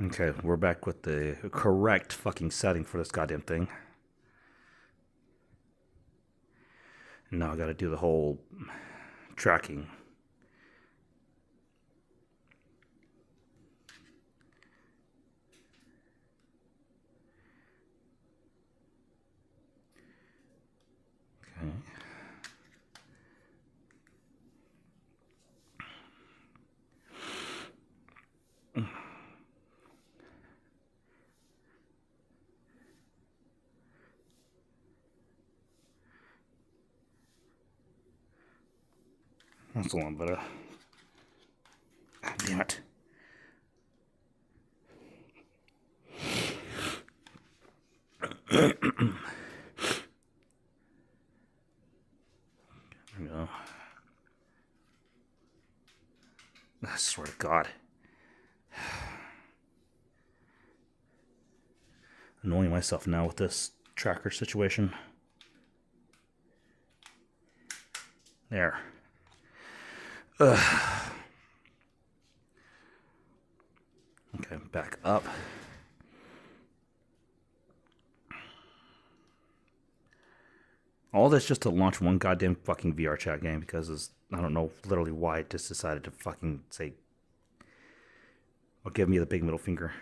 Okay, we're back with the correct fucking setting for this goddamn thing. Now I gotta do the whole tracking. Okay. That's a lot better. Damn it. There we go. I swear to God. Annoying myself now with this tracker situation. There. Ugh. Okay, back up. All this just to launch one goddamn fucking VRChat game because I don't know literally why it just decided to fucking say or give me the big middle finger.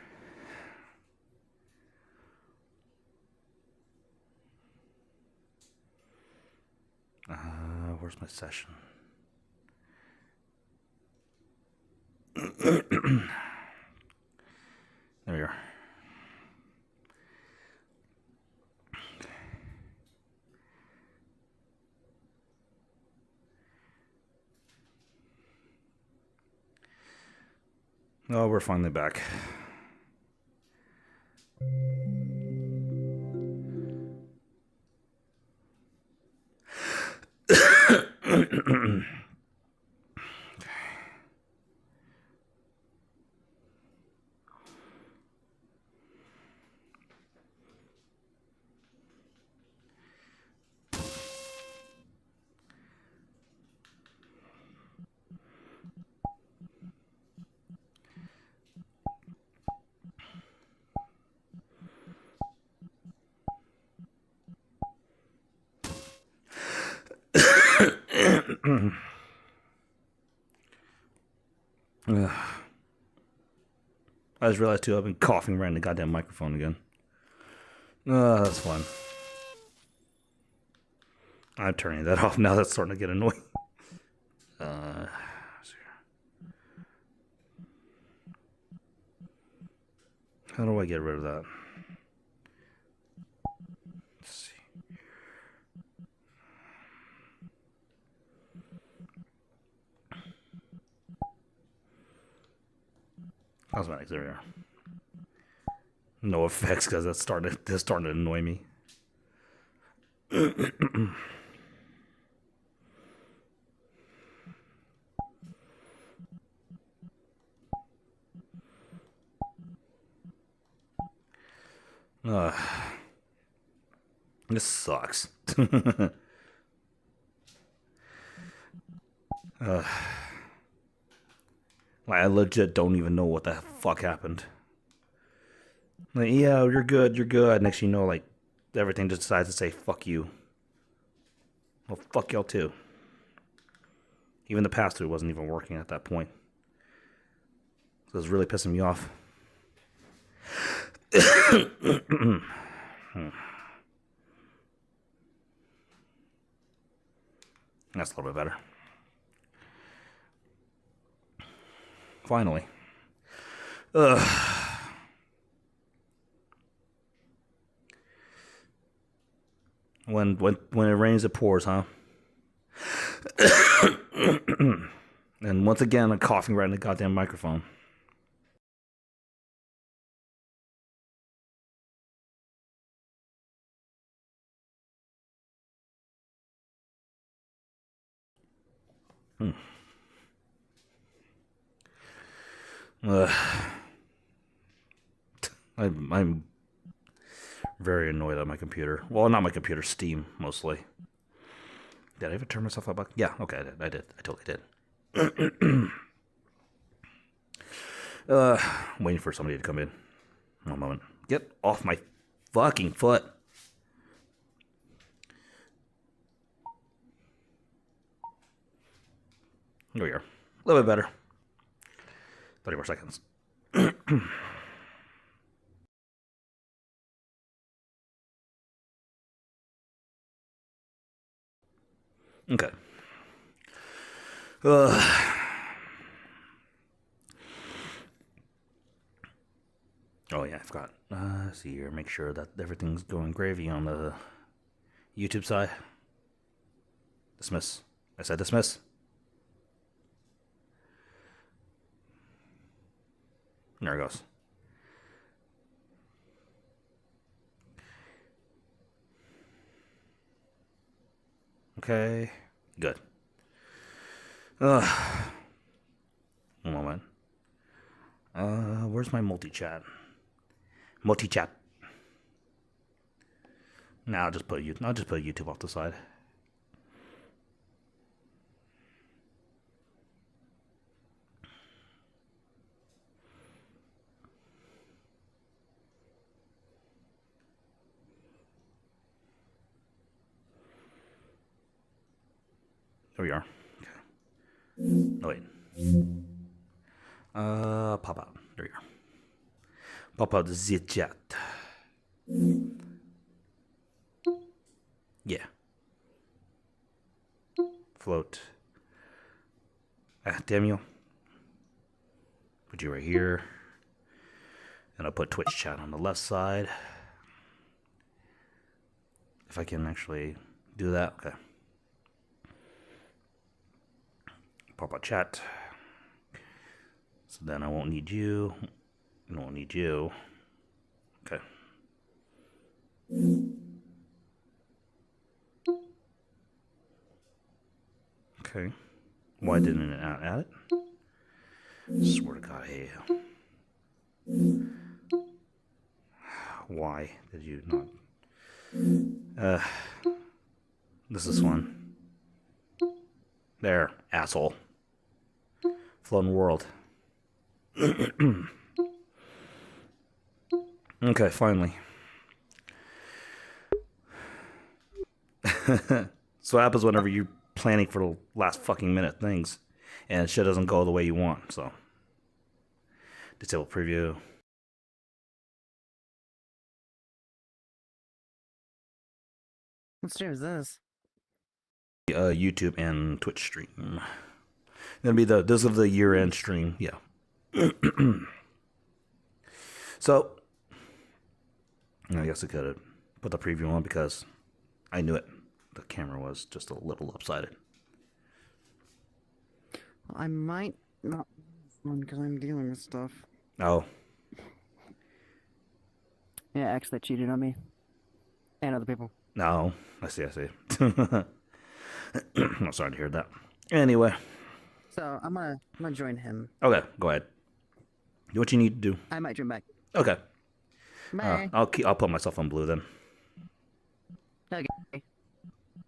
Where's my session? There we are. Oh, we're finally back. I just realized too I've been coughing right in the goddamn microphone again. That's fun. I'm turning that off now. That's starting to get annoying. How do I get rid of that? Let's see. Cosmetics, there we are. No effects because that's starting to annoy me. This sucks. I legit don't even know what the fuck happened. Like, yeah, you're good, you're good. Next thing you know, like, everything just decides to say, fuck you. Well, fuck y'all too. Even the pass-through wasn't even working at that point. So it was really pissing me off. That's a little bit better. Finally. When it rains, it pours, huh? And once again, I'm coughing right in the goddamn microphone. I'm very annoyed at my computer. Well, not my computer, Steam, mostly. Did I ever turn myself up? Yeah, okay, I did. I totally did. Waiting for somebody to come in. One moment. Get off my fucking foot. Here we are. A little bit better. 30 more seconds. Okay. Oh yeah, I forgot. See here, make sure that everything's going gravy on the YouTube side. Dismiss. I said dismiss. There it goes. Okay. Good. One moment. Where's my multi-chat? Multi-chat. Nah, I'll just put YouTube off the side. There we are. Okay. Oh wait. Pop out. There we are. Pop out the VRChat. Yeah. Float. Damn you. Put you right here. And I'll put Twitch chat on the left side. If I can actually do that. Okay. Pop out chat. So then I won't need you. I won't need you. Okay. Okay. Why didn't it add it? Swear to God, hey. Why did you not? This is one. There, asshole. Floating world. Okay, finally. So what happens whenever you're planning for the last fucking minute things and shit doesn't go the way you want, so. Disable preview. What stream is this? YouTube and Twitch stream. Gonna be this is the year-end stream, yeah. So, I guess I could have put the preview on because I knew it. The camera was just a little lopsided. I might not because I'm dealing with stuff. Oh. Yeah, actually cheated on me. And other people. No. I see. I'm sorry to hear that. Anyway. So I'm gonna join him. Okay, go ahead. Do what you need to do. I might join back. Okay. Bye. I'll put myself on blue then. Okay.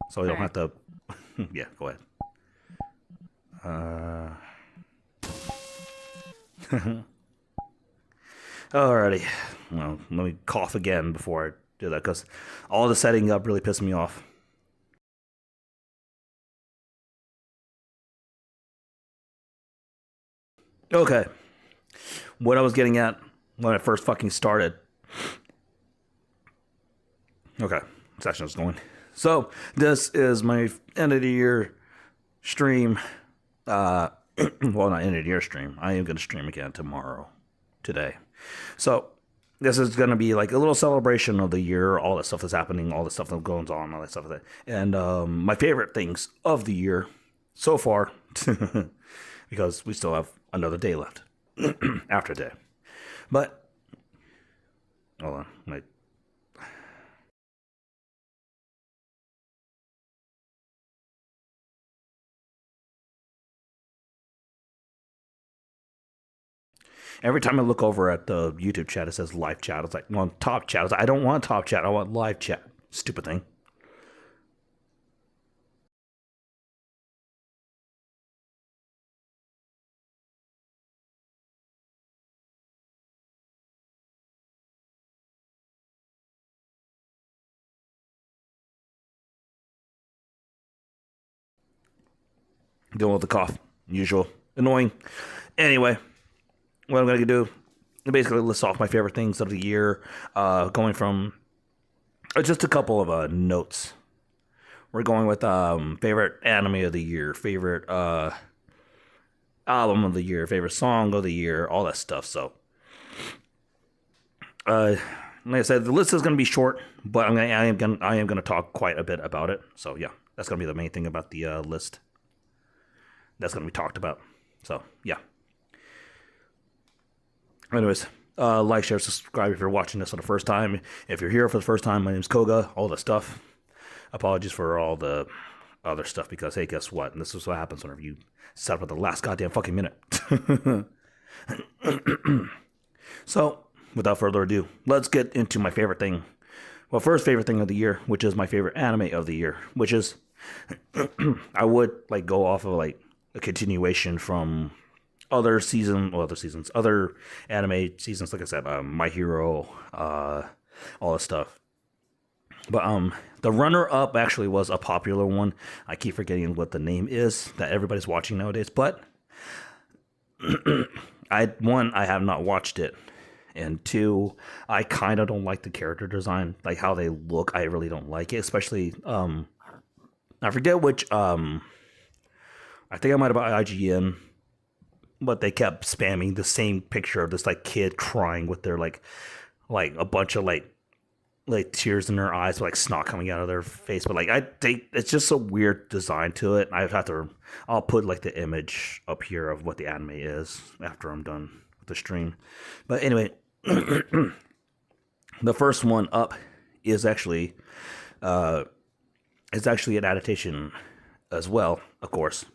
So we don't have to. Yeah, go ahead. Alrighty. Well, let me cough again before I do that because all the setting up really pissed me off. Okay. What I was getting at when I first fucking started. Okay. Session is going. So, this is my end of the year stream. Well, not end of the year stream. I am going to stream again today. So, this is going to be like a little celebration of the year, all the stuff that's happening, all the stuff that goes on, all that stuff. And my favorite things of the year so far, because we still have another day left after day. But, hold on, every time I look over at the YouTube chat, it says live chat. It's like, well, top chat. It's like, I don't want top chat. I want live chat. Stupid thing. Dealing with the cough. Usual. Annoying. Anyway, what I'm going to do, basically list off my favorite things of the year, going from just a couple of notes. We're going with favorite anime of the year, favorite album of the year, favorite song of the year, all that stuff. So, like I said, the list is going to be short, but I am going to talk quite a bit about it. So yeah, that's going to be the main thing about the list. That's going to be talked about. So yeah. Anyways, like, share, subscribe if you're watching this for the first time. If you're here for the first time, my name's Koga. All the stuff. Apologies for all the other stuff because, hey, guess what? And this is what happens whenever you set up at the last goddamn fucking minute. So, without further ado, let's get into my favorite thing. Well, first favorite thing of the year, which is my favorite anime of the year, which is I would like go off of like a continuation from other anime seasons. Like I said, My Hero, all this stuff. But the runner-up actually was a popular one. I keep forgetting what the name is that everybody's watching nowadays. But I have not watched it, and two, I kind of don't like the character design, like how they look. I really don't like it, especially I forget which I think I might have bought IGN, but they kept spamming the same picture of this like kid crying with their like a bunch of like tears in their eyes, like snot coming out of their face. But like I think it's just a weird design to it. I'll put like the image up here of what the anime is after I'm done with the stream. But anyway, the first one up is actually an adaptation as well, of course.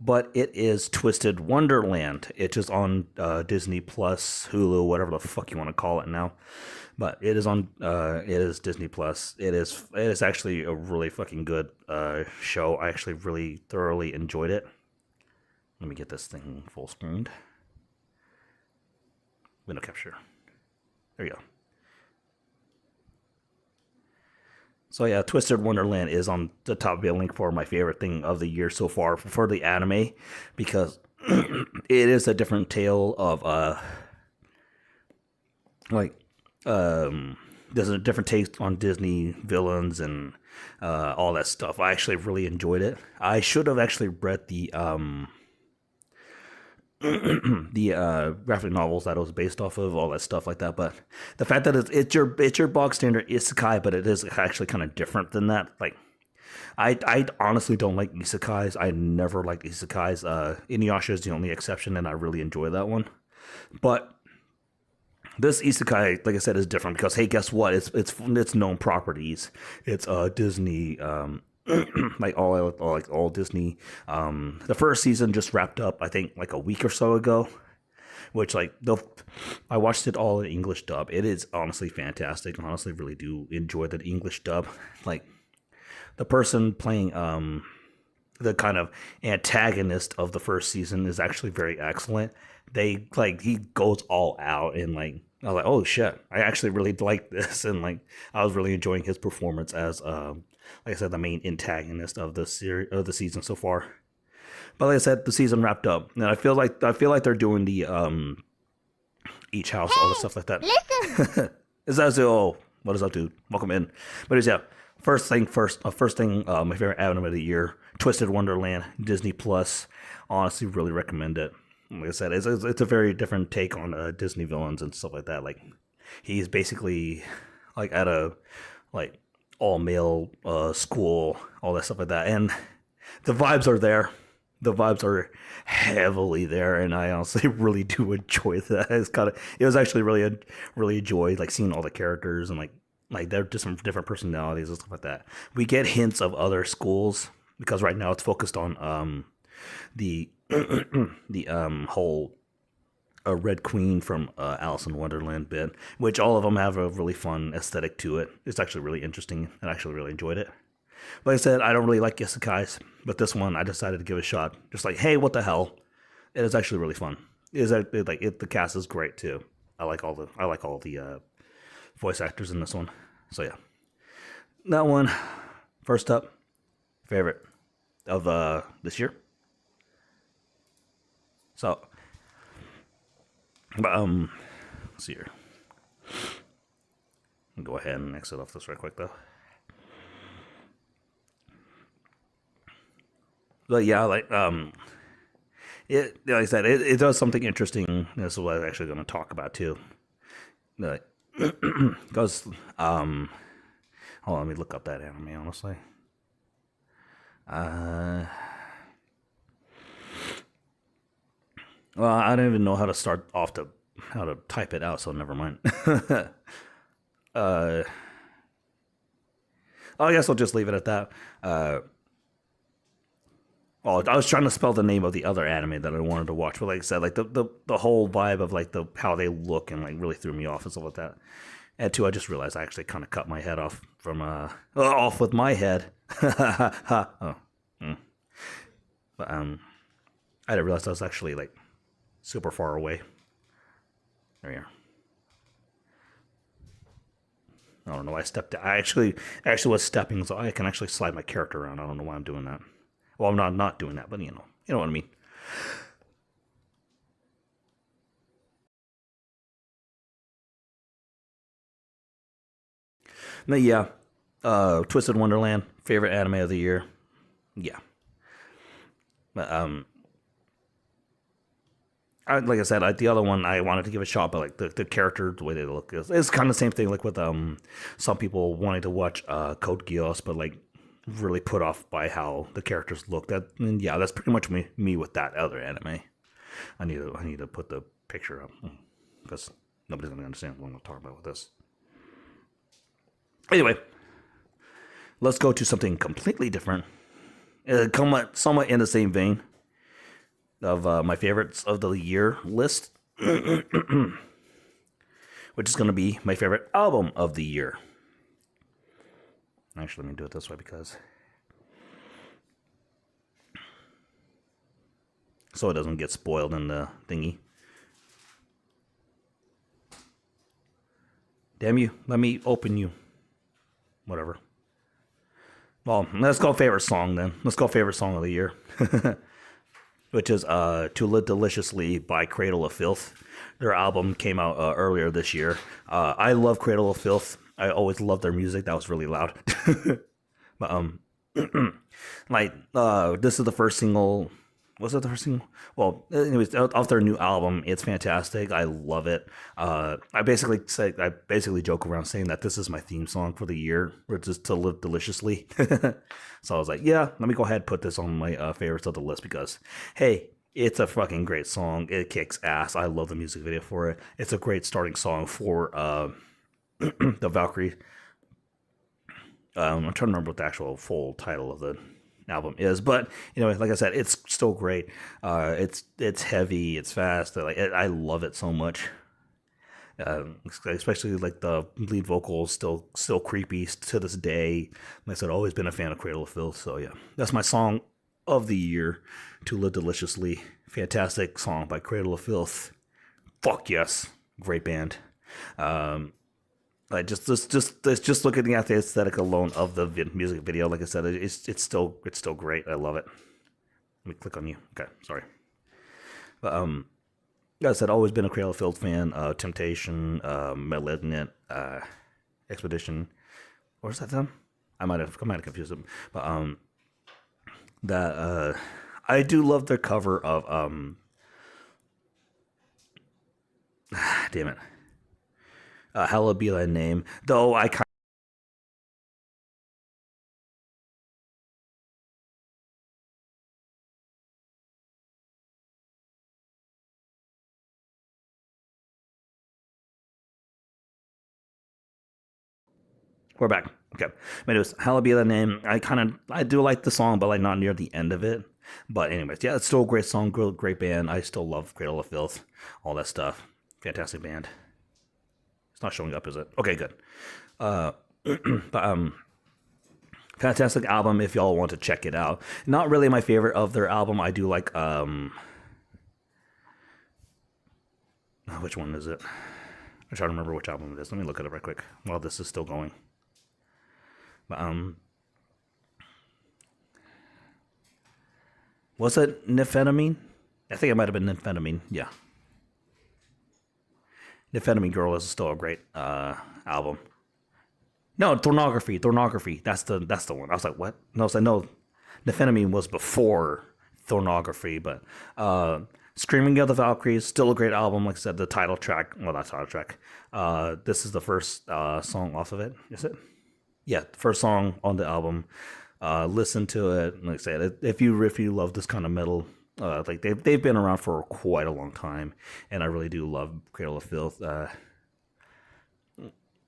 But it is Twisted Wonderland. It is on Disney Plus, Hulu, whatever the fuck you want to call it now. But it is on. It is Disney Plus. It is actually a really fucking good show. I actually really thoroughly enjoyed it. Let me get this thing full screened. Window capture. There you go. So yeah, Twisted Wonderland is on the top billing for my favorite thing of the year so far for the anime, because it is a different tale of there's a different take on Disney villains and all that stuff. I actually really enjoyed it. I should have actually read the graphic novels that it was based off of, all that stuff like that. But the fact that it's your bog standard isekai, but it is actually kind of different than that. Like, I honestly don't like isekais. I never liked isekais. Inuyasha is the only exception, and I really enjoy that one. But this isekai, like I said, is different because, hey, guess what? It's known properties. It's Disney. Like all Disney. The first season just wrapped up, I think, like a week or so ago. Which I watched it all in English dub. It is honestly fantastic. I honestly really do enjoy the English dub. Like the person playing the kind of antagonist of the first season is actually very excellent. He goes all out, and like I was like, oh shit, I actually really like this, and like I was really enjoying his performance as like I said, the main antagonist of the season so far. But like I said, the season wrapped up, and I feel like they're doing the each house, all the stuff like that. Listen. Is that so? What is up, dude? Welcome in. But it's first thing, my favorite anime of the year, Twisted Wonderland, Disney Plus. Honestly, really recommend it. Like I said, it's a very different take on Disney villains and stuff like that. Like he's basically like at a like all male school, all that stuff like that, and the vibes are there. The vibes are heavily there, and I honestly really do enjoy that. It was actually really enjoyed like seeing all the characters and like they're just different personalities and stuff like that. We get hints of other schools because right now it's focused on the the whole Red Queen from Alice in Wonderland bit, which all of them have a really fun aesthetic to it. It's actually really interesting, and I actually really enjoyed it. Like I said, I don't really like isekais, but this one I decided to give a shot. Just like, hey, what the hell? It is actually really fun. The cast is great too. I like all the voice actors in this one. So yeah, that one first up, favorite of this year. So, but let's see here. I'll go ahead and exit off this right quick though. But yeah, it like I said, it does something interesting. This is what I'm actually going to talk about too. Like, because hold on, let me look up that anime honestly. Well, I don't even know how to start off to how to type it out, so never mind. uh, I guess I'll just leave it at that. Well, I was trying to spell the name of the other anime that I wanted to watch, but like I said, like the whole vibe of like the how they look and like really threw me off and stuff like that. And two, I just realized I actually kind of cut my head off from off with my head. Oh, but I didn't realize I was actually like super far away. There you are. I don't know why I stepped. I actually was stepping, so I can actually slide my character around. I don't know why I'm doing that. Well, I'm not doing that, but you know what I mean. But yeah, Twisted Wonderland, favorite anime of the year. Yeah, but like I said, the other one I wanted to give a shot, but like the character, the way they look, is kind of the same thing. Like with some people wanting to watch Code Geass, but like really put off by how the characters look. Yeah, that's pretty much me with that other anime. I need to put the picture up because nobody's gonna understand what I'm gonna talk about with this. Anyway, let's go to something completely different. Somewhat in the same vein of my favorites of the year list, which is going to be my favorite album of the year. Actually, let me do it this way because so it doesn't get spoiled in the thingy. Damn you, let me open you. Whatever. Well, let's go favorite song then. Let's go favorite song of the year. Which is To Live Deliciously by Cradle of Filth. Their album came out earlier this year. I love Cradle of Filth. I always loved their music. That was really loud. But this is the first single. Was it the first single? Well, anyways, off their new album, it's fantastic. I love it. I basically joke around saying that this is my theme song for the year, which is To Live Deliciously. So I was like, yeah, let me go ahead and put this on my favorites of the list because, hey, it's a fucking great song. It kicks ass. I love the music video for it. It's a great starting song for the Valkyrie. I'm trying to remember what the actual full title of the album is, but like I said, it's still great. It's heavy, it's fast. I love it so much. Especially like the lead vocal is still creepy to this day. Like I said, always been a fan of Cradle of Filth, so yeah, that's my song of the year. To Live Deliciously, fantastic song by Cradle of Filth. Fuck yes, great band. Like just looking at the aesthetic alone of the music video, like I said, it's still great. I love it. Let me click on you. Okay, sorry. But like I said, always been a Cradle of Filth fan. Temptation, Malignant, Expedition, or is that them? I might have confused them. But that I do love their cover of damn it. Hallowed Be Thy Name. Though I kind we're back. Okay. But it was Hallowed Be Thy Name. I do like the song, but like not near the end of it. But anyways, yeah, it's still a great song, great band. I still love Cradle of Filth, all that stuff. Fantastic band. It's not showing up, is it? Okay, good. But fantastic album if y'all want to check it out. Not really my favorite of their album. I do like which one is it? I'm trying to remember which album it is. Let me look at it right quick while this is still going. But was it Nifenamine? I think it might have been Amphetamine. Yeah, Amphetamine Girl is still a great album. No, Thornography. That's the one. I was like, what? No, so no, Amphetamine was before Thornography, but Screaming of the Valkyries, still a great album. Like I said, the title track, well, not title track. This is the first song off of it. Is it? Yeah, the first song on the album. Listen to it. Like I said, if you love this kind of metal, like they've been around for quite a long time, and I really do love Cradle of Filth.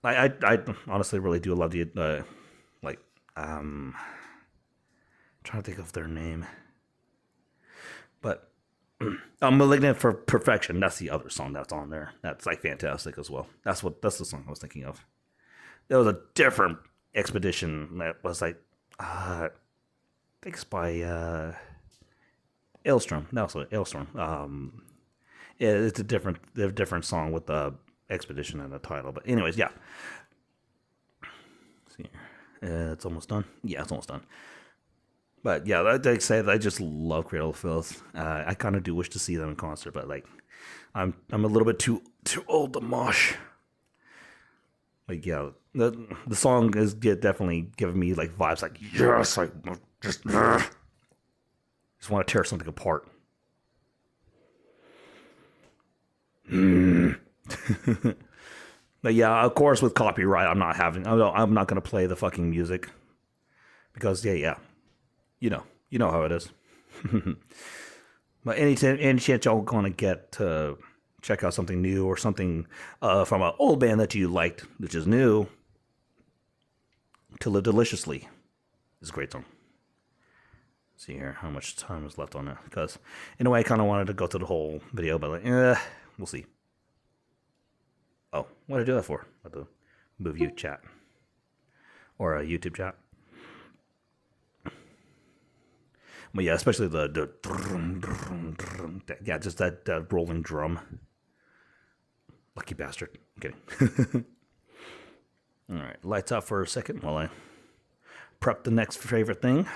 I honestly really do love the like trying to think of their name, but Malignant for Perfection. That's the other song that's on there. That's like fantastic as well. That's the song I was thinking of. There was a different expedition that was like I think it's by Ailstrom. No, sorry, Ailstrom. It's a different song with the expedition in the title. But anyways, yeah. Let's see here. It's almost done. Yeah, it's almost done. But yeah, like I said, I just love Cradle of Filth. I kind of do wish to see them in concert, but like, I'm a little bit too old to mosh. Like yeah, the song is definitely giving me like vibes like yes, like just want to tear something apart. But yeah, of course with copyright, I'm not gonna play the fucking music because yeah, you know how it is. But any chance y'all gonna get to check out something new or something from an old band that you liked, which is new, To Live Deliciously is a great song. Let's see here how much time is left on it, because in a way I kind of wanted to go through the whole video, but like, we'll see. Oh, what did I do that for? I have to move you chat or a YouTube chat. But yeah, especially the yeah, just that rolling drum. Lucky bastard. I'm kidding. All right, lights out for a second while I prep the next favorite thing.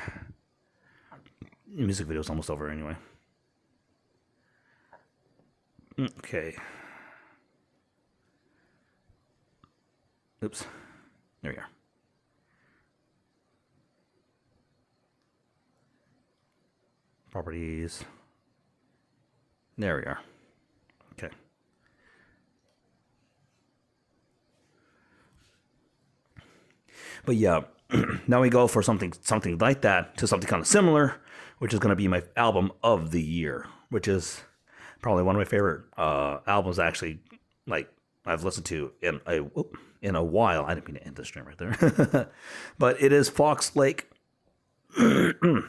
The music video's almost over anyway. Okay. Oops. There we are. Properties. There we are. Okay. But yeah, now we go for something like that to something kind of similar, which is going to be my album of the year, which is probably one of my favorite albums. Actually, like I've listened to in a while. I didn't mean to end the stream right there, but it is Fox Lake.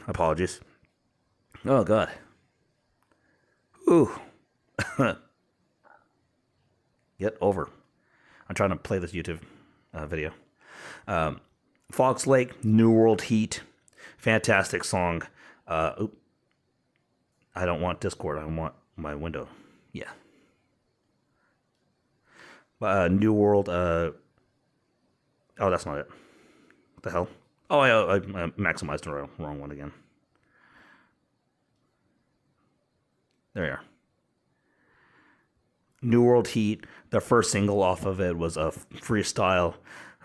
Apologies. Oh God. Ooh. Get over. I'm trying to play this YouTube video. Fox Lake, New World Heat. Fantastic song. I don't want Discord. I want my window. Yeah. New World. Oh, that's not it. What the hell? Oh, I maximized the wrong one again. There you are. New World Heat. The first single off of it was a freestyle.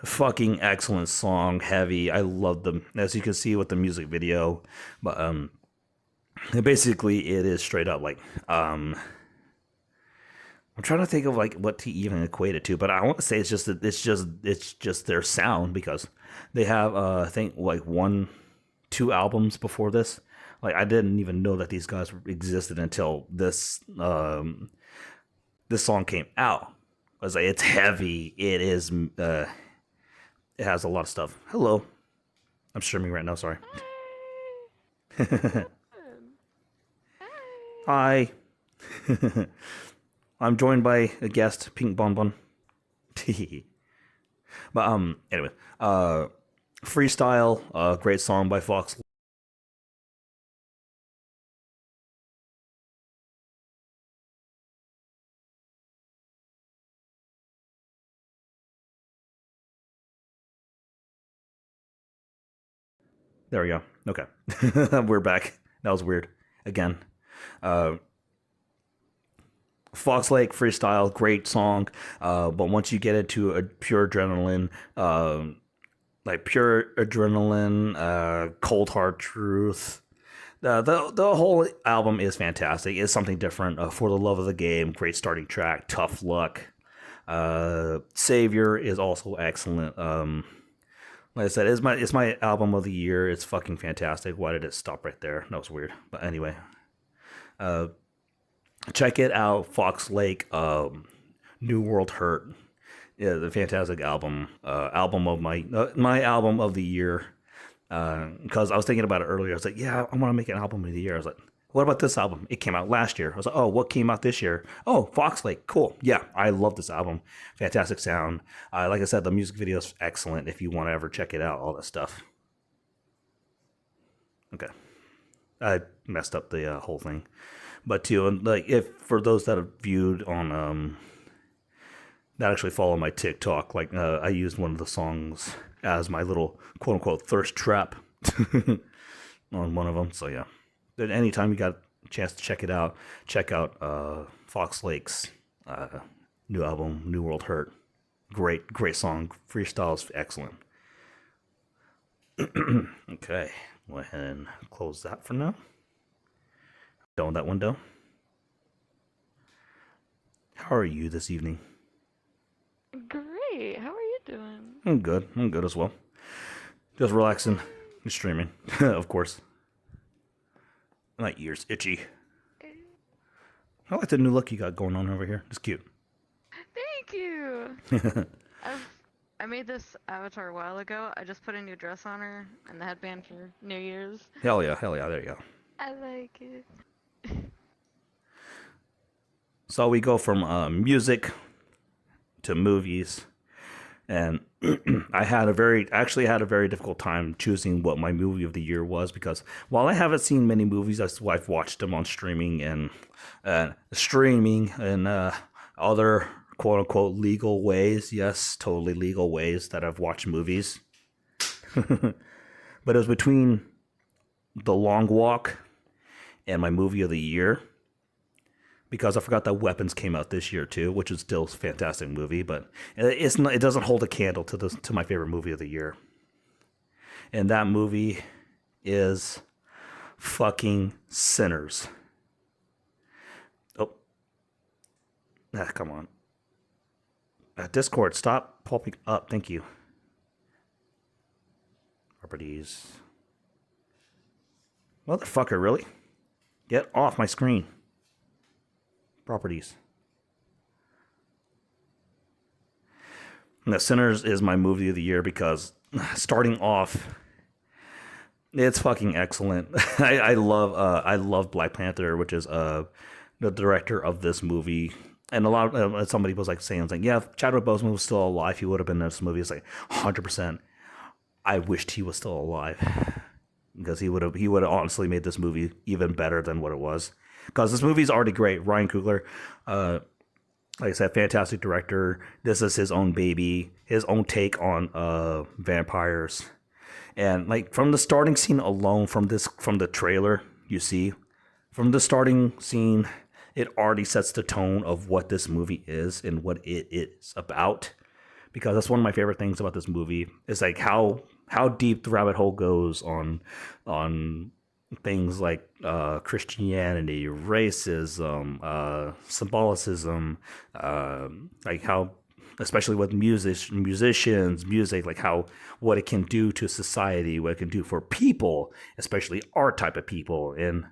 Fucking excellent song. Heavy. I love them. As you can see with the music video. But basically it is straight up like I'm trying to think of like what to even equate it to, but I want to say it's just their sound, because they have I think like 2 albums before this. Like I didn't even know that these guys existed until this this song came out. I was like, it's heavy. It is. It has a lot of stuff. Hello, I'm streaming right now. Sorry. Hi. I'm joined by a guest, Pink Bonbon. But anyway, Freestyle, great song by Fox. There we go. Okay. We're back. That was weird. Again. Fox Lake Freestyle, great song. But once you get into a pure adrenaline, Cold Hard Truth. The whole album is fantastic. It's something different. For the Love of the Game, great starting track. Tough Luck. Savior is also excellent. Like I said, it's my album of the year. It's fucking fantastic. Why did it stop right there? That was weird. But anyway, check it out. Fox Lake, New World Hurt. Yeah, the fantastic album. Album of my album of the year. Because I was thinking about it earlier. I was like, yeah, I want to make an album of the year. I was like, what about this album? It came out last year. I was like, oh, what came out this year? Oh, Fox Lake. Cool. Yeah, I love this album. Fantastic sound. Like I said, the music video is excellent if you want to ever check it out, all that stuff. Okay. I messed up the whole thing. But too, like, if for those that have viewed on, that actually follow my TikTok, like, I used one of the songs as my little quote unquote thirst trap on one of them. So yeah. But anytime you got a chance to check it out, check out Fox Lake's new album, New World Hurt. Great song. Freestyle's excellent. Okay, go ahead and close that for now. Done with that window. How are you this evening? Great. How are you doing? I'm good. I'm good as well. Just relaxing, streaming, of course. My ears itchy. I like the new look you got going on over here. It's cute. Thank you. I made this avatar a while ago. I just put a new dress on her and the headband for New Year's. Hell yeah. There you go. I like it. So we go from music to movies, and I actually had a very difficult time choosing what my movie of the year was, because while I haven't seen many movies, I've watched them on streaming and other quote unquote legal ways. Yes, totally legal ways that I've watched movies. But it was between The Long Walk and my movie of the year, because I forgot that Weapons came out this year too, which is still a fantastic movie, but it doesn't hold a candle to my favorite movie of the year. And that movie is fucking Sinners. Oh. Come on. Discord, stop popping up. Thank you. Properties. Motherfucker, really? Get off my screen. Properties. And The Sinners is my movie of the year because starting off, it's fucking excellent. I love Black Panther, which is the director of this movie. And a lot of somebody was like saying, yeah, if Chadwick Boseman was still alive, he would have been in this movie. It's like 100%. I wished he was still alive, because he would have honestly made this movie even better than what it was. Because this movie's already great. Ryan Coogler, like I said, fantastic director. This is his own baby, his own take on vampires. And like from the starting scene alone, from the trailer, you see, from the starting scene, it already sets the tone of what this movie is and what it is about. Because that's one of my favorite things about this movie, is like how deep the rabbit hole goes on things like Christianity, racism, symbolicism, like how, especially with musicians, music, like what it can do to society, what it can do for people, especially our type of people, and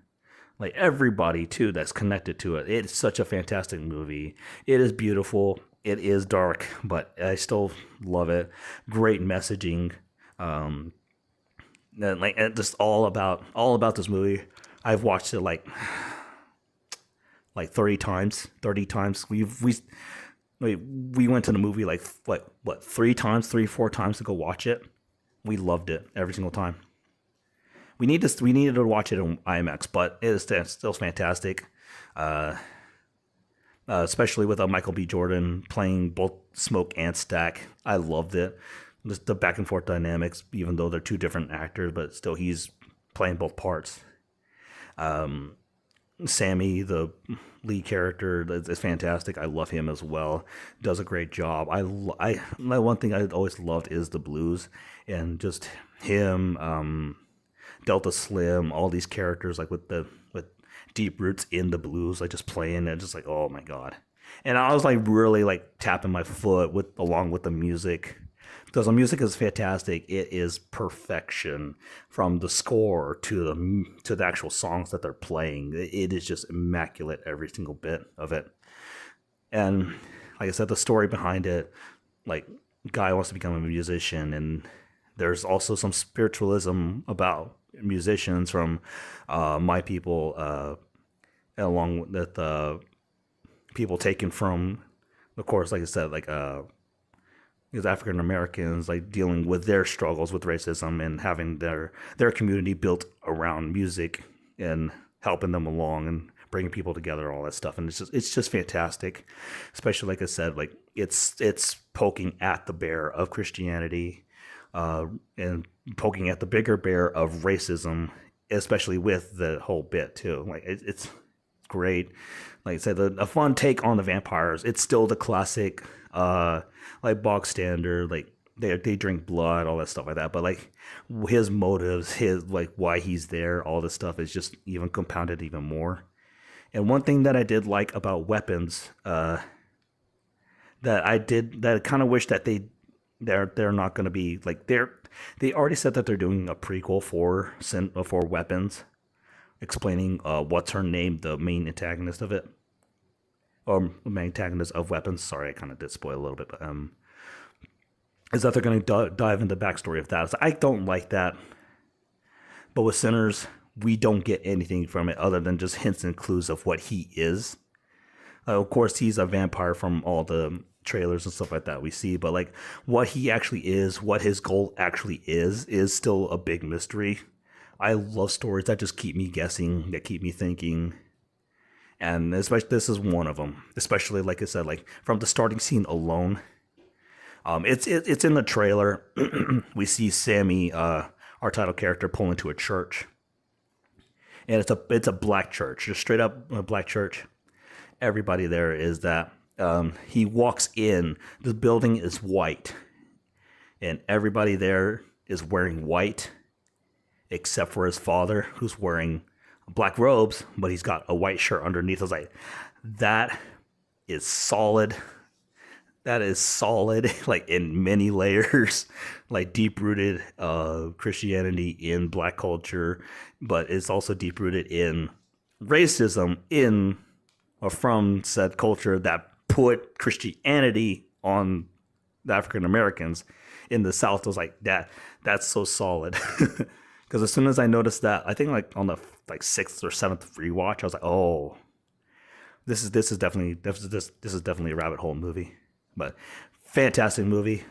like everybody too that's connected to it. It's such a fantastic movie. It is beautiful. It is dark, but I still love it. Great messaging. And just all about this movie. I've watched it like 30 times. We went to the movie like what 4 times to go watch it. We loved it every single time. We needed to watch it in IMAX, but it is still fantastic. Especially with Michael B. Jordan playing both Smoke and Stack. I loved it. Just the back and forth dynamics, even though they're two different actors, but still he's playing both parts. Sammy, the lead character, is fantastic. I love him as well. Does a great job. My one thing I always loved is the blues and just him, Delta Slim, all these characters like with deep roots in the blues, like just playing it, just like oh my god. And I was like really like tapping my foot with along with the music because the music is fantastic. It is perfection from the score to the actual songs that they're playing. It is just immaculate, every single bit of it. And like I said, the story behind it, like guy wants to become a musician, and there's also some spiritualism about musicians from my people, along with people taken from, of course, like I said, like these African Americans, like dealing with their struggles with racism and having their community built around music and helping them along and bringing people together, all that stuff. And it's just fantastic, especially like I said, like it's poking at the bear of Christianity, and poking at the bigger bear of racism, especially with the whole bit too. Like it's great. Like I said, a fun take on the vampires. It's still the classic, like bog standard. Like they drink blood, all that stuff like that. But like his motives, his like why he's there, all this stuff is just even compounded even more. And one thing that I did like about weapons, that I kind of wish that they're not going to be like they already said that they're doing a prequel for weapons, explaining what's her name, the main antagonist of it, or main antagonist of weapons. Sorry, I kind of did spoil a little bit, but is that they're going to dive into the backstory of that. So I don't like that, but with Sinners, we don't get anything from it other than just hints and clues of what he is. Of course, he's a vampire from all the trailers and stuff like that we see, but like what he actually is, what his goal actually is still a big mystery. I love stories that just keep me guessing, that keep me thinking, and especially this is one of them. Especially like I said, like from the starting scene alone, it's in the trailer. We see Sammy, our title character, pull into a church, and it's a black church, just straight up a black church. Everybody there is that. He walks in, the building is white, and everybody there is wearing white, except for his father, who's wearing black robes, but he's got a white shirt underneath. I was like, that is solid. That is solid, like in many layers, like deep rooted Christianity in black culture, but it's also deep rooted in racism in or from said culture that put Christianity on the African Americans in the South. I was like, that's so solid. Because as soon as I noticed that, I think like on the like sixth or seventh rewatch, I was like, oh, this is definitely a rabbit hole movie. But fantastic movie,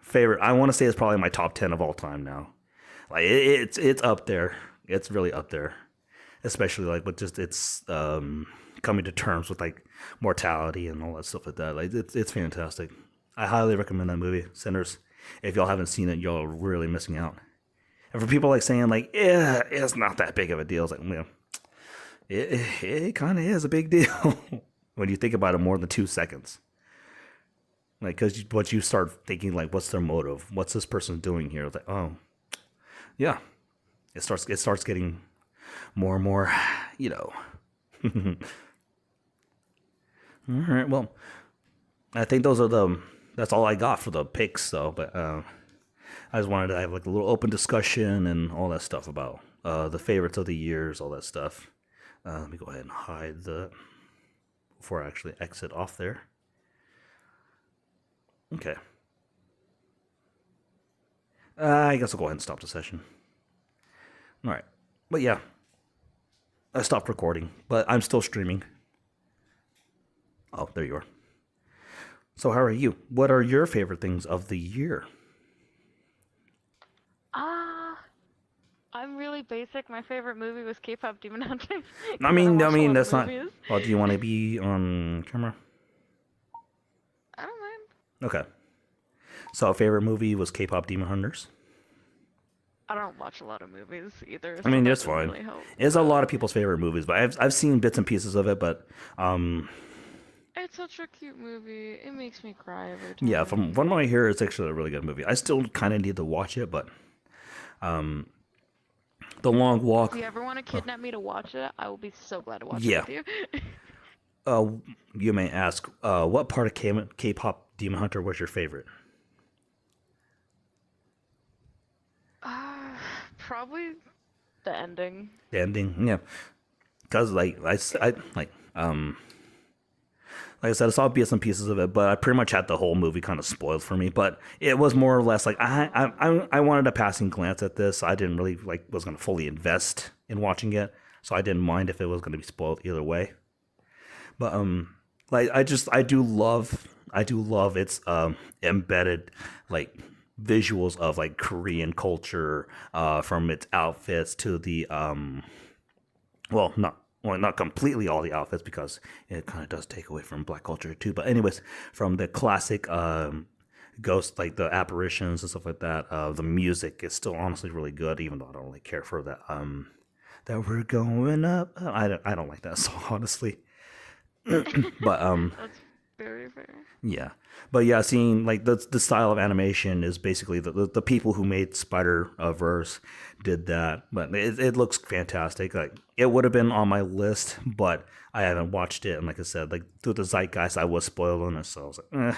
favorite. I want to say it's probably my top 10 of all time now. Like it's up there. It's really up there, especially like with just its coming to terms with like mortality and all that stuff like that. Like it's fantastic. I highly recommend that movie, Sinners. If y'all haven't seen it, y'all are really missing out. And for people like saying like, yeah, it's not that big of a deal, it's like, well, it kind of is a big deal when you think about it more than 2 seconds. Like, because once you start thinking like, what's their motive? What's this person doing here? It's like, oh, yeah, it starts getting more and more, you know. All right, well, I think that's all I got for the picks, though. But I just wanted to have like a little open discussion and all that stuff about the favorites of the years, all that stuff. Let me go ahead and hide before I actually exit off there. Okay. I guess I'll go ahead and stop the session. All right, but yeah, I stopped recording, but I'm still streaming. Oh, there you are. So how are you? What are your favorite things of the year? I'm really basic. My favorite movie was K-pop Demon Hunters. I 'Cause mean, watched a lot of that's not. movies. Well, do you want to be on camera? I don't mind. Okay. So, favorite movie was K-pop Demon Hunters. I don't watch a lot of movies either, I so mean, that it's didn't fine. really help. It's a But lot of people's favorite movies, but I've seen bits and pieces of it. But it's such a cute movie. It makes me cry every yeah, from time. what I hear, it's actually a really good movie. I still kind of need to watch it, but The Long If Walk. you ever want to kidnap me to watch it, I will be so glad to watch it Yeah, with you. uh, you may ask, what part of K-pop Demon Hunter was your favorite? uh, Probably the ending. The ending, yeah, because like I said, I saw bits and pieces of it, but I pretty much had the whole movie kind of spoiled for me. But it was more or less like I wanted a passing glance at this. I didn't really was going to fully invest in watching it, so I didn't mind if it was going to be spoiled either way. But like I do love its embedded like visuals of like Korean culture, from its outfits to the not completely all the outfits because it kind of does take away from black culture too. But anyways, from the classic ghost, like the apparitions and stuff like that, the music is still honestly really good, even though I don't really care for that. That we're going up. I don't like that song honestly. But That's very fair. yeah, but yeah, seeing like the style of animation is basically the people who made Spider Verse did that, but it looks fantastic. Like it would have been on my list, but I haven't watched it, and like I said, like through the zeitgeist, I was spoiled on it, so I was like, eh.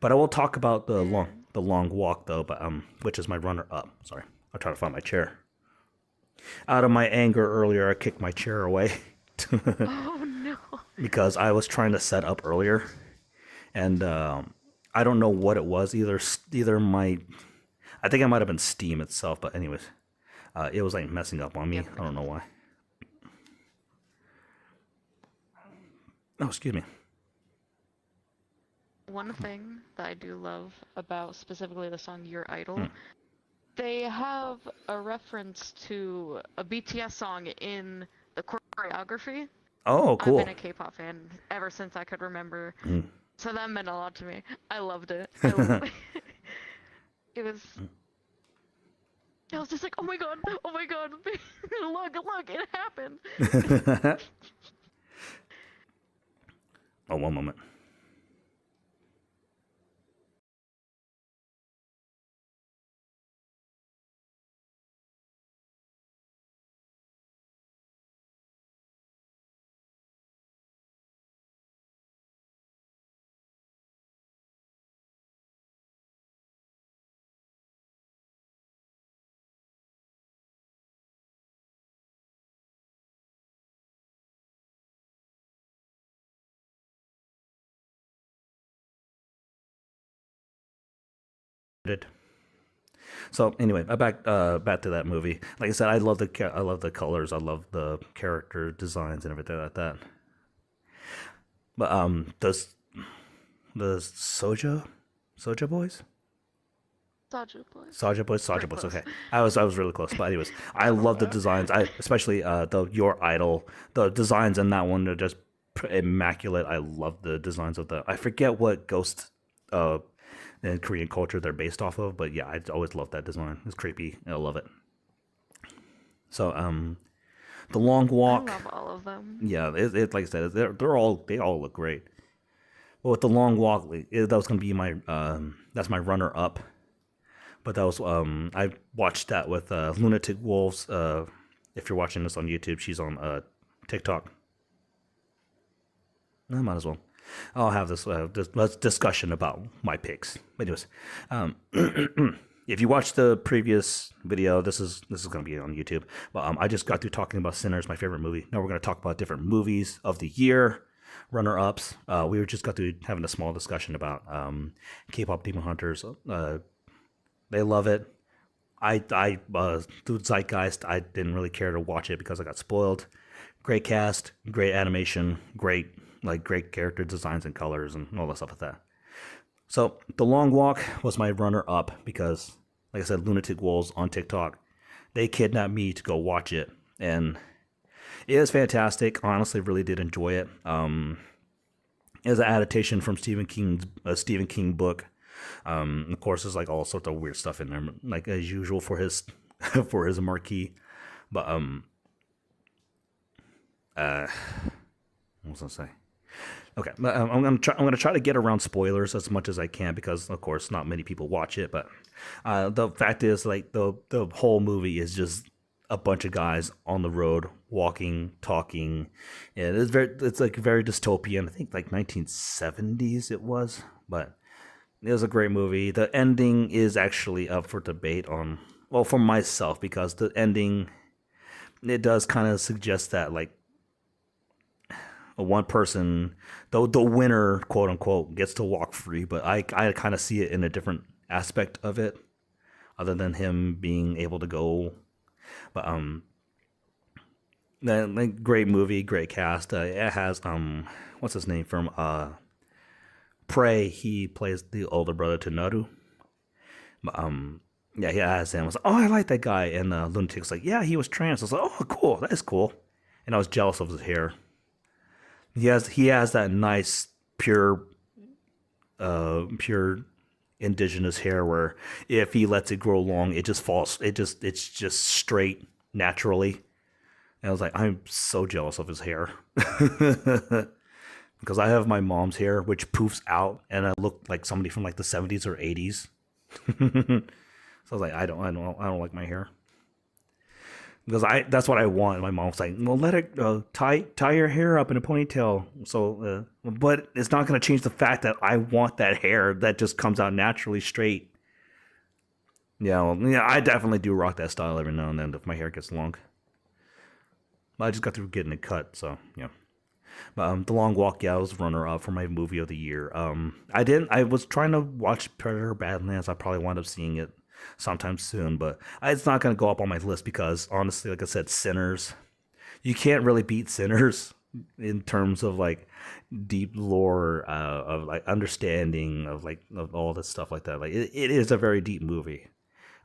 But I will talk about Fair. the long walk though, but which is my runner up. Sorry, I'll try to find my chair. Out of my anger earlier, I kicked my chair away Oh no. because I was trying to set up earlier, and I don't know what it was. Either my, I think it might have been Steam itself, but anyways, it was like messing up on me. Yep. I don't know why. Oh, excuse me. One thing that I do love about specifically the song Your Idol, Hmm. they have a reference to a BTS song in the choreography. Oh, I've cool. been a K-pop fan ever since I could remember, Hmm. so that meant a lot to me. I loved it. It was. I was just like, oh my god, look, it happened. Oh, one moment. So anyway, back to that movie. Like I said, I love the colors, I love the character designs and everything like that. But the Soja Boys, Very Soja Boys. close. Okay, I was really close. But anyways, I love the designs. I especially the Your Idol, the designs in that one are just immaculate. I love the designs of the. I forget what ghost uh in Korean culture they're based off of, but yeah, I always love that design. It's creepy. I love it. So the long I walk. love all of them. Yeah, it like I said, they all look great. But with the long walk, that was gonna be my that's my runner up. But that was I watched that with Lunatic Wolves. If you're watching this on YouTube, she's on TikTok. I might as well. I'll have this discussion about my picks. But anyways, if you watched the previous video, this is going to be on YouTube. But I just got through talking about Sinners, my favorite movie. Now we're going to talk about different movies of the year, runner-ups. We were just got through having a small discussion about K-pop Demon Hunters. They love it. I through Zeitgeist, I didn't really care to watch it because I got spoiled. Great cast, great animation, great character designs and colors and all that stuff like that. So The Long Walk was my runner up because, like I said, Lunatic Wolves on TikTok, they kidnapped me to go watch it, and it is fantastic. Honestly, really did enjoy it. It was an adaptation from Stephen King book. Of course, there's like all sorts of weird stuff in there, like as usual for his for his marquee. But what was I gonna say? Okay, but I'm gonna try to get around spoilers as much as I can because of course not many people watch it. But the fact is, like the whole movie is just a bunch of guys on the road walking, talking, and it's like very dystopian. I think like 1970s it was, but it was a great movie. The ending is actually up for debate on, well, for myself, because the ending, it does kind of suggest that like one person, the winner, quote unquote, gets to walk free. But I kind of see it in a different aspect of it, other than him being able to go. But like great movie, great cast. It has what's his name from Prey. He plays the older brother to Naru. But yeah, he asked him. I was like, oh, I like that guy. And Lunatic's like, yeah, he was trans. I was like, oh, cool, that is cool. And I was jealous of his hair. He has that nice pure indigenous hair where if he lets it grow long, it just falls. It's just straight naturally. And I was like, I'm so jealous of his hair. Because I have my mom's hair, which poofs out, and I look like somebody from like the 70s or 80s. So I was like, I don't like my hair, because that's what I want. My mom was like, well, let it tie your hair up in a ponytail. So, but it's not going to change the fact that I want that hair that just comes out naturally straight. Yeah, well, yeah, I definitely do rock that style every now and then if my hair gets long. But I just got through getting it cut, so yeah. But The Long Walk, yeah, I was runner up for my movie of the year. I was trying to watch Predator Badlands. I probably wound up seeing it sometime soon, but it's not going to go up on my list because honestly, like I said, Sinners, you can't really beat Sinners in terms of like deep lore of like understanding of like of all this stuff like that. Like it is a very deep movie.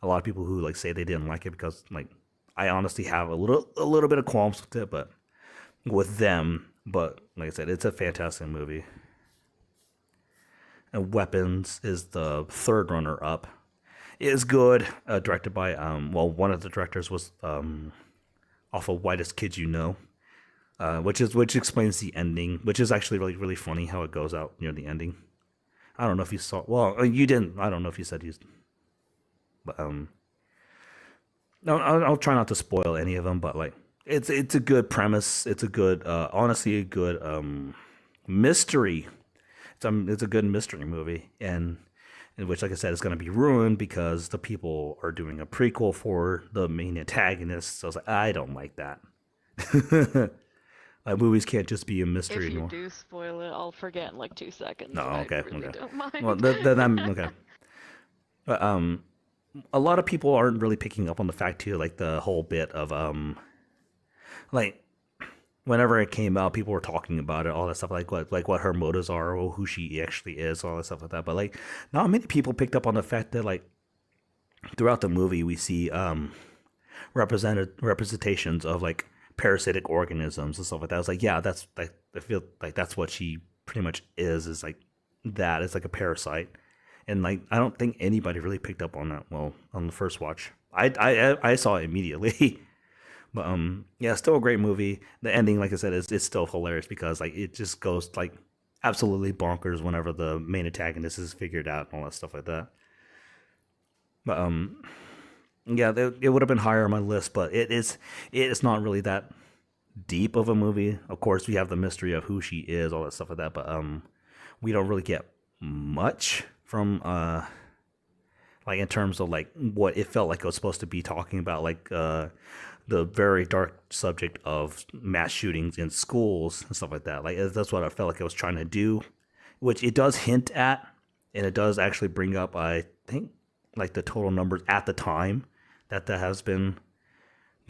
A lot of people who like say they didn't like it because like I honestly have a little bit of qualms with it, but with them. But like I said, it's a fantastic movie. And Weapons is the third runner up. It is good, directed by one of the directors was off of Whitest Kids You Know, which explains the ending, which is actually really funny how it goes out near the ending. I don't know if you saw. Well, you didn't. I don't know if you said you. But no, I'll try not to spoil any of them. But like, it's a good premise. It's a good, honestly, a good mystery. It's a good mystery movie, and in which, like I said, is going to be ruined because the people are doing a prequel for the main antagonist. So I was like, I don't like that. Like, movies can't just be a mystery If you anymore. do spoil it, I'll forget in like 2 seconds. No, okay, I really okay. don't mind. Well, then I'm okay. But a lot of people aren't really picking up on the fact too, like the whole bit of like whenever it came out, people were talking about it, all that stuff, like what her motives are, or who she actually is, all that stuff like that. But like, not many people picked up on the fact that like throughout the movie we see representations of like parasitic organisms and stuff like that. I was like, yeah, that's like I feel like that's what she pretty much is like that. It's like a parasite, and like I don't think anybody really picked up on that. Well, on the first watch, I saw it immediately. But yeah, still a great movie. The ending, like I said, is still hilarious because like it just goes like absolutely bonkers whenever the main antagonist is figured out and all that stuff like that. But yeah, it would have been higher on my list, but it's not really that deep of a movie. Of course, we have the mystery of who she is, all that stuff like that, but we don't really get much from like in terms of like what it felt like it was supposed to be talking about, like the very dark subject of mass shootings in schools and stuff like that. Like that's what I felt like it was trying to do, which it does hint at, and it does actually bring up, I think, like the total numbers at the time that has been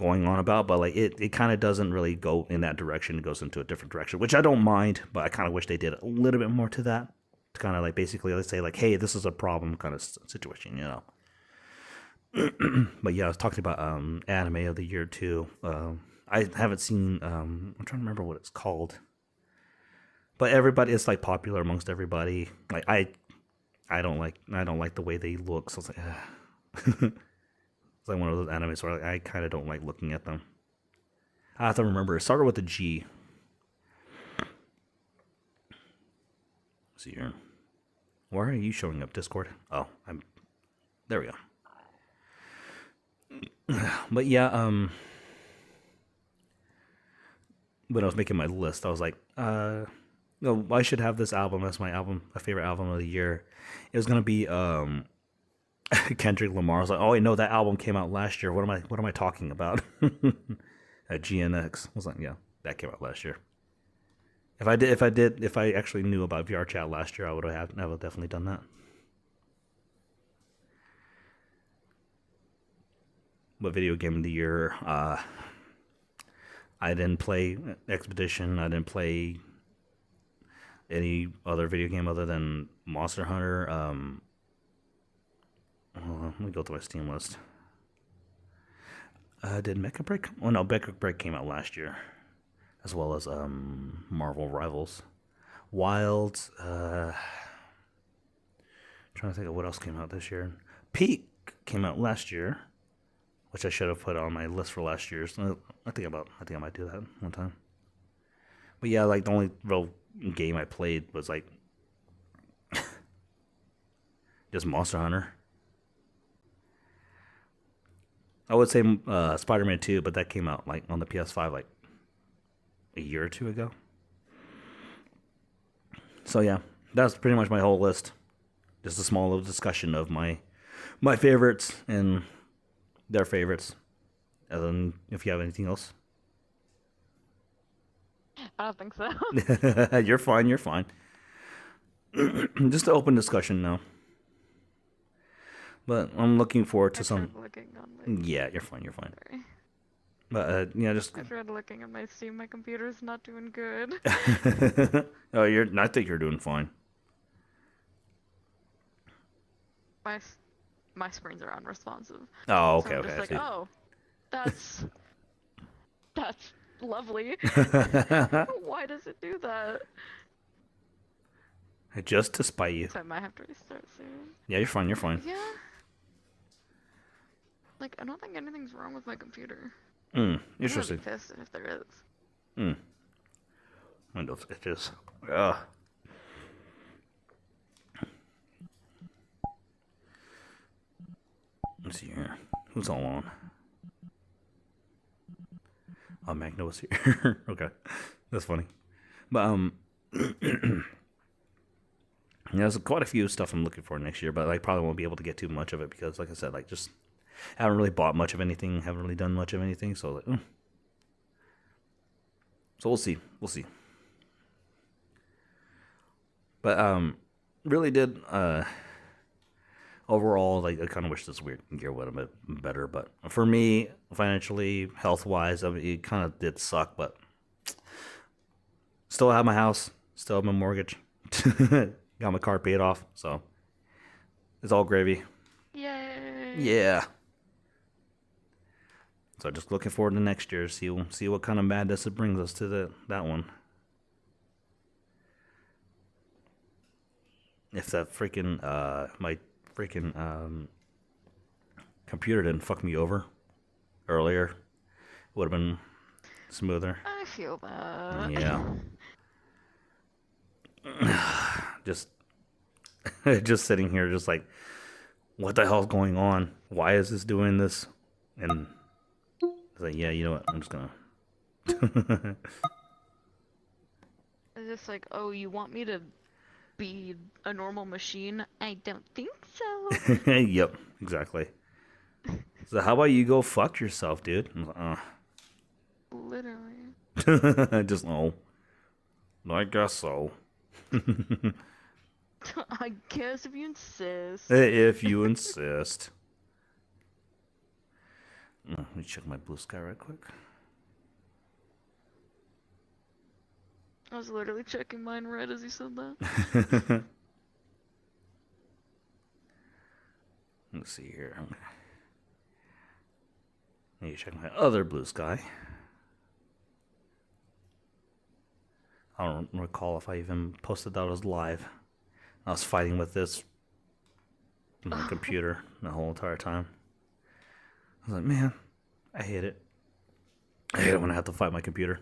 going on about. But like it kind of doesn't really go in that direction. It goes into a different direction, which I don't mind, but I kind of wish they did a little bit more to that, to kind of like basically let's say like, hey, this is a problem kind of situation, you know. But yeah, I was talking about anime of the year too. I haven't seen. I'm trying to remember what it's called. But everybody, it's like popular amongst everybody. Like I don't like the way they look. So it's like, it's like one of those animes where I kind of don't like looking at them. I have to remember. It started with a G. Let's see here. Why are you showing up, Discord? Oh, I'm. There we go. But yeah, when I was making my list, I was like, no, I should have this album as my favorite album of the year. It was gonna be Kendrick Lamar. I was like, oh wait, no, that album came out last year. What am I talking about? At GNX. I was like, yeah, that came out last year. If I actually knew about VRChat last year, I would have definitely done that. What video game of the year? I didn't play Expedition. I didn't play any other video game other than Monster Hunter. Let me go through my Steam list. Did Mecha Break? Oh no, Mecha Break came out last year, as well as Marvel Rivals, Wilds. Trying to think of what else came out this year. Peak came out last year, which I should have put on my list for last year's. I think I might do that one time. But yeah, like the only real game I played was like just Monster Hunter. I would say Spider-Man 2, but that came out like on the PS5 like a year or two ago. So yeah, that's pretty much my whole list. Just a small little discussion of my favorites and their favorites. And then if you have anything else. I don't think so. You're fine, you're fine. Just an open discussion now. But I'm looking forward to some. Yeah, you're fine. Sorry. But yeah, just. I tried looking at my Steam. My computer's not doing good. Oh, I think you're doing fine. My screens are unresponsive. Oh, So okay, I'm okay. just like, oh, that's lovely. Why does it do that? Just to spite you. So I might have to restart soon. Yeah, you're fine. You're fine. Yeah. Like, I don't think anything's wrong with my computer. Interesting. I'm pissed if there is. Windows itches. Ugh. Let's see here. Who's all on? Oh, Magno's here. Okay, that's funny. But yeah, there's quite a few stuff I'm looking for next year, but I probably won't be able to get too much of it because, like I said, like just haven't really bought much of anything, haven't really done much of anything. So, like, so we'll see. But really did overall, like I kind of wish this weird gear would have been better. But for me, financially, health wise, I mean, it kind of did suck. But still have my house, still have my mortgage, got my car paid off, so it's all gravy. Yay! Yeah. So just looking forward to next year, see what kind of madness it brings us to that one. If that freaking my freaking computer didn't fuck me over earlier, it would have been smoother. I feel that. Yeah. just sitting here, just like, what the hell's going on? Why is this doing this? And it's like, yeah, you know what? I'm just gonna. It's just like, oh, you want me to be a normal machine? I don't think so. Yep, exactly. So how about you go fuck yourself, dude? Literally. Just I guess so. I guess if you insist. If you insist. Let me check my blue sky right quick. I was literally checking mine right as you said that. Let's see here. I need to check my other blue sky. I don't recall if I even posted that as live. I was fighting with this my computer the whole entire time. I was like, man, I hate it. I hate it when I have to fight my computer.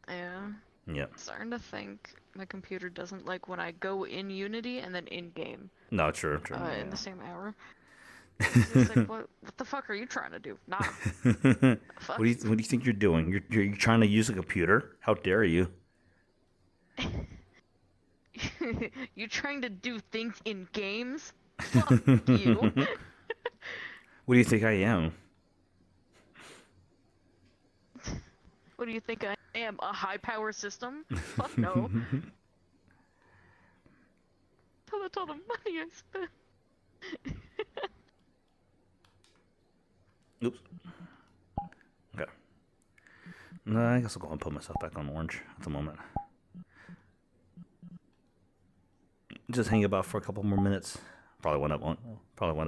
Yeah. Yep. Starting to think my computer doesn't like when I go in Unity and then in game No, true. in the same hour. It's just like, what the fuck are you trying to do? Nah. Fuck. What do you think you're doing? You're trying to use a computer? How dare you? You trying to do things in games? Fuck you. What do you think I am? What do you think I am? A high power system? Fuck no. Tell the money I spent. Oops. Okay. No, I guess I'll go and put myself back on orange at the moment. Just hang about for a couple more minutes. Probably wind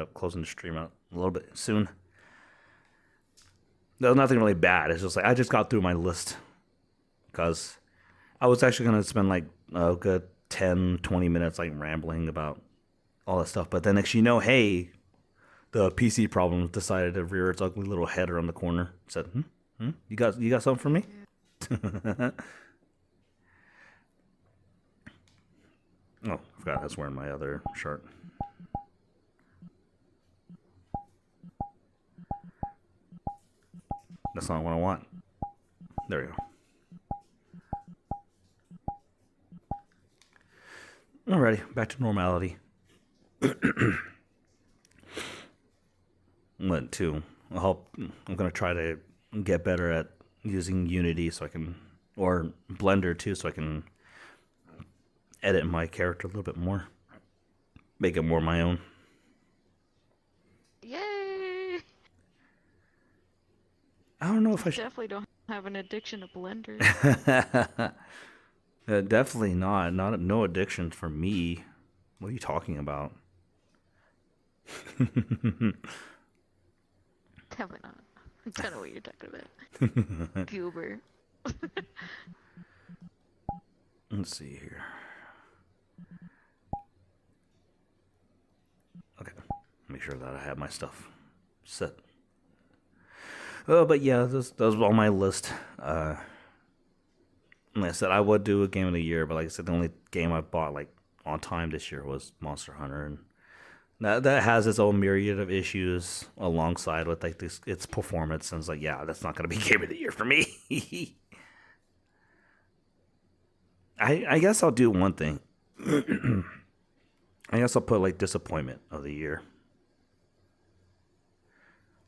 up closing the stream out a little bit soon. There's nothing really bad. It's just like I just got through my list because I was actually gonna spend like a good 10, 20 minutes like rambling about all that stuff. But then next you know, hey, the PC problem decided to rear its ugly little head around the corner. Said, you got something for me? Oh, I forgot I was wearing my other shirt. That's not what I want. There we go. Alrighty, back to normality. What too? I hope I'm gonna try to get better at using Unity so I can, or Blender too, so I can edit my character a little bit more, make it more my own. Yay! I don't know if I should. Definitely don't have an addiction to Blender. Definitely not. No addiction for me. What are you talking about? Definitely not. I don't know what you're talking about. Goober. Let's see here. Okay, make sure that I have my stuff set. But yeah, those were on my list. Like I said, I would do a game of the year, but like I said, the only game I bought like on time this year was Monster Hunter, and that has its own myriad of issues alongside with like its performance. And it's like, yeah, that's not gonna be game of the year for me. I guess I'll do one thing. I guess I'll put like disappointment of the year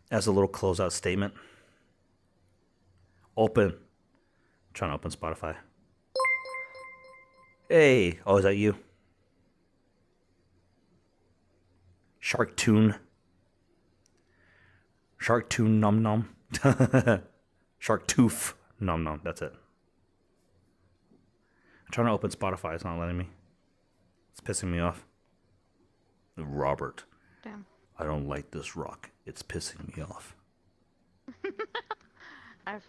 as a little closeout statement. Open. Trying to open Spotify. Hey, oh, is that you? Shark Tune Num Num. Shark Tooth Num Num. That's it. I'm trying to open Spotify. It's not letting me. It's pissing me off. Robert. Damn. I don't like this rock. It's pissing me off. I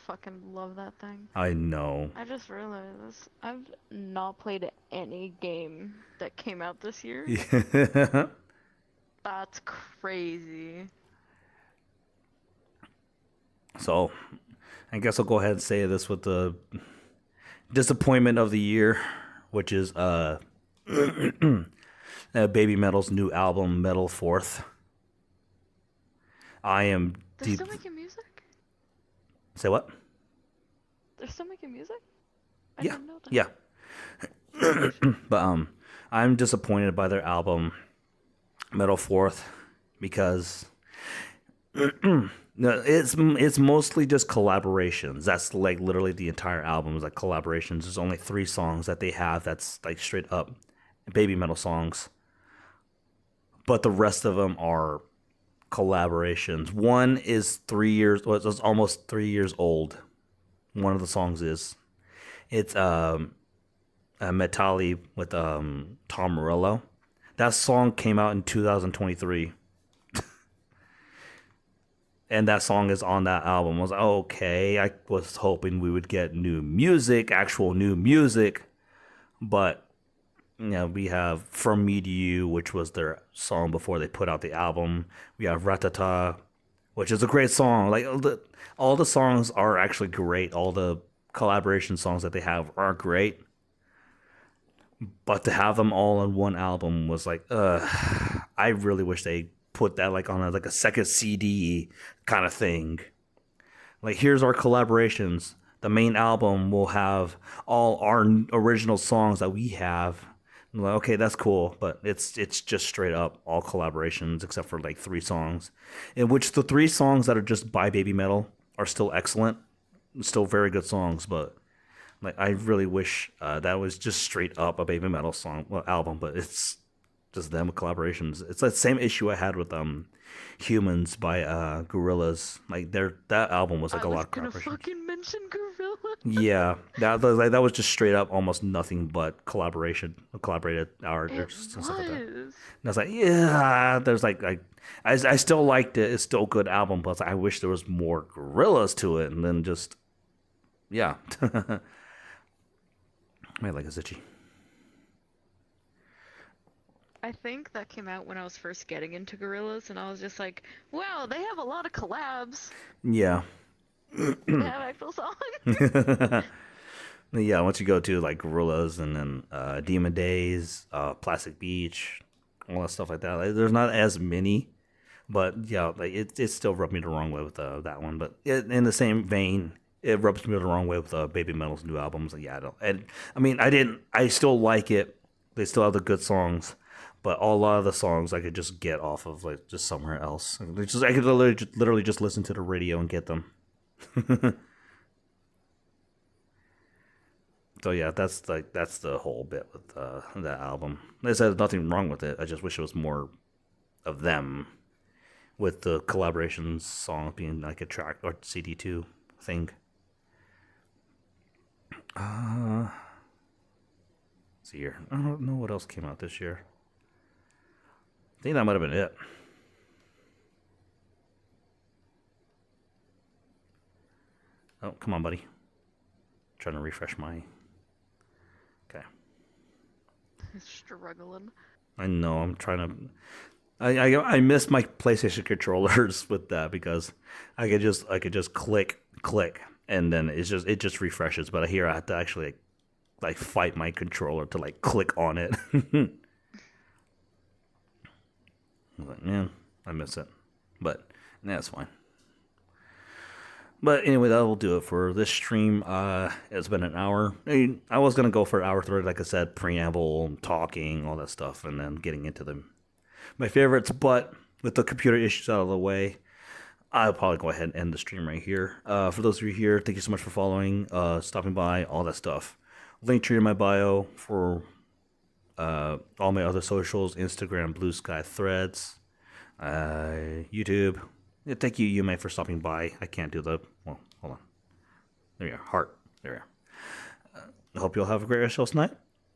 fucking love that thing. I know. I just realized this. I've not played any game that came out this year. Yeah. That's crazy. So, I guess I'll go ahead and say this with the disappointment of the year, which is Baby Metal's new album, Metal Fourth. I am They're deep. still making music? Say what? They're still making music? I Yeah, didn't know that. yeah. But I'm disappointed by their album, Metal Fourth, because no, it's mostly just collaborations. That's like literally the entire album is like collaborations. There's only 3 songs that they have that's like straight up Baby Metal songs, but the rest of them are collaborations. One is 3 years, well, it's almost 3 years old. One of the songs is, it's Metalli with Tom Morello. That song came out in 2023. And that song is on that album. I was like, okay, I was hoping we would get new music, actual new music, but we have From Me to You, which was their song before they put out the album. We have Ratata, which is a great song. Like all the songs are actually great. All the collaboration songs that they have are great. But to have them all on one album was like, I really wish they put that like on like a second CD kind of thing. Like here's our collaborations. The main album will have all our original songs that we have. I'm like, okay, that's cool, but it's just straight up all collaborations except for like 3 songs, in which the 3 songs that are just by Baby Metal are still excellent, still very good songs. But like I really wish that was just straight up a Baby Metal song, well, album, but it's just them with collaborations. It's that same issue I had with Humans by Gorillaz. Like that album was like I a was lot of gonna collaboration. fucking mention Gorilla. Yeah, that was just straight up almost nothing but collaborated art or It stuff like that. And was. I was like, yeah, there's I still liked it. It's still a good album, but I wish there was more Gorillas to it, and then just yeah. My leg is itchy. I think that came out when I was first getting into Gorillas, and I was just like, wow, they have a lot of collabs. Yeah. They have actual songs. Yeah, once you go to like Gorillas and then Demon Days, Plastic Beach, all that stuff like that, like, there's not as many, but yeah, like it still rubbed me the wrong way with that one. But in the same vein, it rubs me the wrong way with Baby Metal's new albums. Like, yeah, I don't. And I mean, I still like it. They still have the good songs, but a lot of the songs I could just get off of like just somewhere else. I could literally just listen to the radio and get them. So yeah, that's the whole bit with that album. There's nothing wrong with it. I just wish it was more of them, with the collaborations song being like a track or CD2 thing. Let's see here. I don't know what else came out this year. I think that might have been it. Oh, come on, buddy. Trying to refresh my. Okay. Struggling. I know. I'm trying to. I miss my PlayStation controllers with that because I could just click, and then it just refreshes. But here I have to actually like fight my controller to like click on it. I was like, man, I miss it. But that's fine. But anyway, that will do it for this stream. It's been an hour. I was gonna go for an hour 30, like I said, preamble, talking, all that stuff, and then getting into my favorites. But with the computer issues out of the way, I'll probably go ahead and end the stream right here. For those of you here, thank you so much for following, stopping by, all that stuff. Link tree in my bio for all my other socials: Instagram, Blue Sky, Threads, YouTube. Yeah, thank you, Yume, for stopping by. I can't do well, hold on. There you are. Heart. There you are. I hope you'll have a great rest of tonight.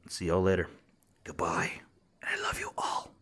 See y'all later. Goodbye. And I love you all.